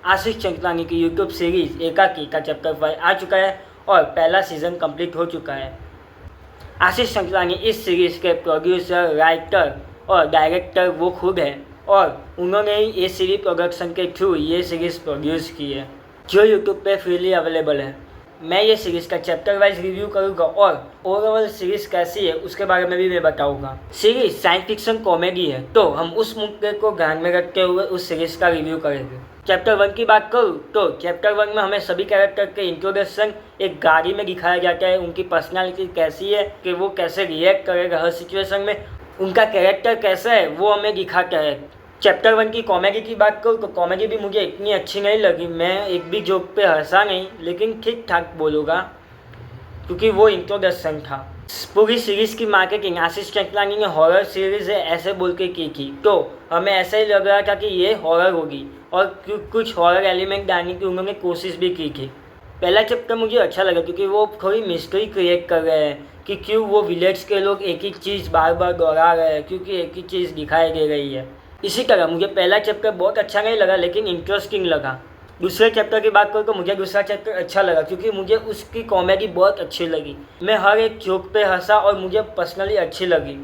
आशीष चंचलानी की YouTube series एकाकी का चैप्टर 5 आ चुका है और पहला सीज़न कंप्लीट हो चुका है। आशीष चंचलानी इस सीरीज़ के प्रोड्यूसर, राइटर और डायरेक्टर वो खुद हैं और उन्होंने ही ये सीरीज प्रोडक्शन के थ्रू ये सीरीज़ प्रोड्यूस की है जो यूट्यूब पे फ्रीली अवेलेबल है। मैं ये सीरीज़ का चैप्टर वाइज रिव्यू करूँगा और ओवरऑल सीरीज़ कैसी है उसके बारे में भी मैं बताऊँगा। सीरीज़ साइंस फिक्शन कॉमेडी है तो हम उस मुद्दे को ध्यान में रखते हुए उस सीरीज़ का रिव्यू करेंगे। चैप्टर 1 की बात करूँ तो चैप्टर 1 में हमें सभी कैरेक्टर के इंट्रोडक्शन एक गाड़ी में दिखाया जाता है। उनकी पर्सनालिटी कैसी है कि वो कैसे रिएक्ट करेगा हर सिचुएशन में, उनका कैरेक्टर कैसा है वो हमें दिखाता है। चैप्टर 1 की कॉमेडी की बात करूँ तो कॉमेडी भी मुझे इतनी अच्छी नहीं लगी। मैं एक भी जोक पे हंसा नहीं, लेकिन ठीक ठाक बोलूँगा क्योंकि वो इंट्रोडक्शन था। पूरी सीरीज़ की मार्केटिंग आशीष चंचलानी ने हॉरर सीरीज़ है ऐसे बोल के की थी, तो हमें ऐसा ही लग रहा था कि ये हॉरर होगी और कुछ हॉरर एलिमेंट डालने की उन्होंने कोशिश भी की थी। पहला चैप्टर मुझे अच्छा लगा क्योंकि वो थोड़ी मिस्ट्री क्रिएट कर रहे हैं कि क्यों वो विलेज के लोग एक ही चीज़ बार बार दोहरा रहे हैं, क्योंकि एक ही चीज़ दिखाई दे रही है। इसी तरह मुझे पहला चैप्टर बहुत अच्छा नहीं लगा लेकिन इंटरेस्टिंग लगा। दूसरे चैप्टर की बात करूँ तो मुझे दूसरा चैप्टर अच्छा लगा क्योंकि मुझे उसकी कॉमेडी बहुत अच्छी लगी। मैं हर एक जोक पे हंसा और मुझे पर्सनली अच्छी लगी।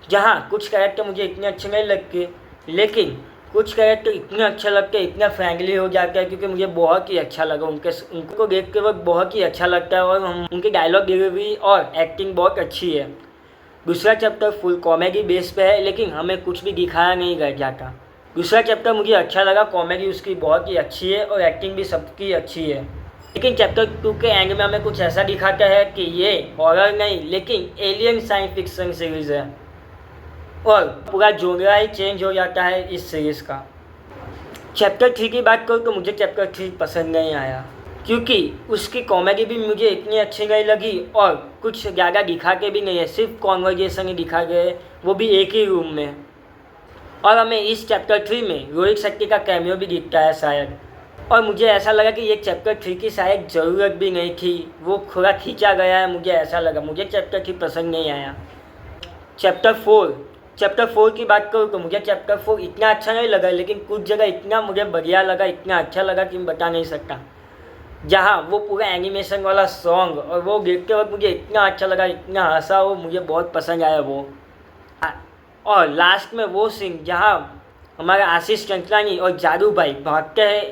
जहाँ कुछ कैरेक्टर मुझे इतने अच्छे नहीं लगते लेकिन कुछ कैरेक्टर इतने अच्छे लगते हैं, इतना फ्रेंकली हो जाता है क्योंकि मुझे बहुत ही अच्छा लगा। उनको देख के वक्त बहुत ही अच्छा लगता है और उनकी डायलॉग डिलीवरी और एक्टिंग बहुत अच्छी है। दूसरा चैप्टर फुल कॉमेडी बेस पे है लेकिन हमें कुछ भी दिखाया नहीं गया जाता। दूसरा चैप्टर मुझे अच्छा लगा, कॉमेडी उसकी बहुत ही अच्छी है और एक्टिंग भी सबकी अच्छी है। लेकिन चैप्टर 2 के एंड में हमें कुछ ऐसा दिखाता है कि ये हॉरर नहीं लेकिन एलियन साइंस फिक्शन सीरीज़ है और पूरा जोनरा ही चेंज हो जाता है इस सीरीज़ का। चैप्टर 3 की बात करूँ तो मुझे चैप्टर 3 पसंद नहीं आया क्योंकि उसकी कॉमेडी भी मुझे इतनी अच्छी नहीं लगी और कुछ ज़्यादा दिखा के भी नहीं है, सिर्फ कॉन्वर्जेसन ही दिखा गए, वो भी एक ही रूम में। और हमें इस चैप्टर 3 में रोहित शेट्टी का कैमियो भी दिखता है शायद, और मुझे ऐसा लगा कि ये चैप्टर 3 की शायद ज़रूरत भी नहीं थी, वो थोड़ा खींचा गया है, मुझे ऐसा लगा। मुझे चैप्टर 3 पसंद नहीं आया। चैप्टर 4 की बात करूँ तो मुझे चैप्टर 4 इतना अच्छा नहीं लगा लेकिन कुछ जगह इतना मुझे बढ़िया लगा, इतना अच्छा लगा कि मैं बता नहीं सकता। जहाँ वो पूरा एनिमेशन वाला सॉन्ग और वो देखते वक्त मुझे इतना अच्छा लगा, इतना हंसा, वो मुझे बहुत पसंद आया वो। और लास्ट में वो सीन जहाँ हमारा आशीष चंचलानी और जादू भाई भागते हैं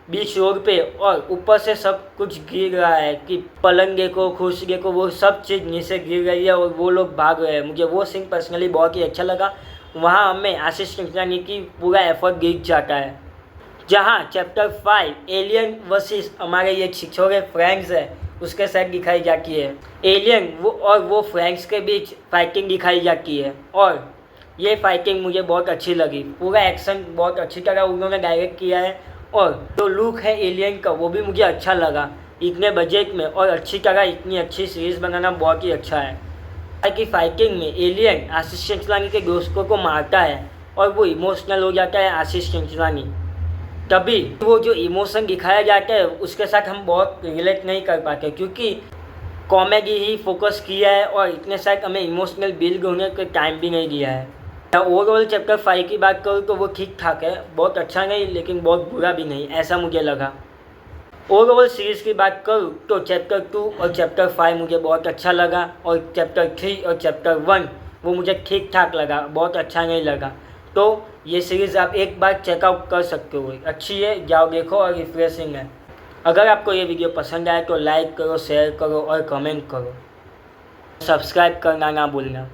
बीच रोड पे और ऊपर से सब कुछ गिर रहा है कि पलंग देखो, कुर्सी देखो, वो सब चीज़ नीचे गिर रही है और वो लोग भाग रहे हैं। मुझे वो सीन पर्सनली बहुत ही अच्छा लगा। वहाँ हमें आशीष चंचलानी की पूरा एफर्ट दिख जाता है। जहाँ चैप्टर 5 एलियन वर्सेस हमारे ये छिछोरे फ्रेंड्स है उसके साथ दिखाई जाती है। एलियन वो फ्रेंड्स के बीच फाइटिंग दिखाई जाती है और ये फाइटिंग मुझे बहुत अच्छी लगी। पूरा एक्शन बहुत अच्छी तरह उन्होंने डायरेक्ट किया है और जो लुक है एलियन का वो भी मुझे अच्छा लगा। इतने बजट में और अच्छी तरह इतनी अच्छी सीरीज़ बनाना बहुत ही अच्छा है। कि फाइटिंग में एलियन आशीष चंचलानी के दोस्तों को मारता है और वो इमोशनल हो जाता है आशीष चंचलानी। तभी वो जो इमोशन दिखाया जाता है उसके साथ हम बहुत रिलेट नहीं कर पाते क्योंकि कॉमेडी ही फोकस किया है और इतने साथ हमें इमोशनल बिल्ड होने का टाइम भी नहीं दिया है। ओवरऑल चैप्टर 5 की बात करूँ तो वो ठीक ठाक है, बहुत अच्छा नहीं लेकिन बहुत बुरा भी नहीं, ऐसा मुझे लगा। ओवरऑल सीरीज़ की बात करूँ तो चैप्टर 2 और चैप्टर 5 मुझे बहुत अच्छा लगा और चैप्टर 3 और चैप्टर 1 वो मुझे ठीक ठाक लगा, बहुत अच्छा नहीं लगा। तो ये सीरीज़ आप एक बार चेकआउट कर सकते हो, अच्छी है, जाओ देखो और रिफ्रेशिंग है। अगर आपको ये वीडियो पसंद आए तो लाइक करो, शेयर करो और कमेंट करो। सब्सक्राइब करना ना भूलना।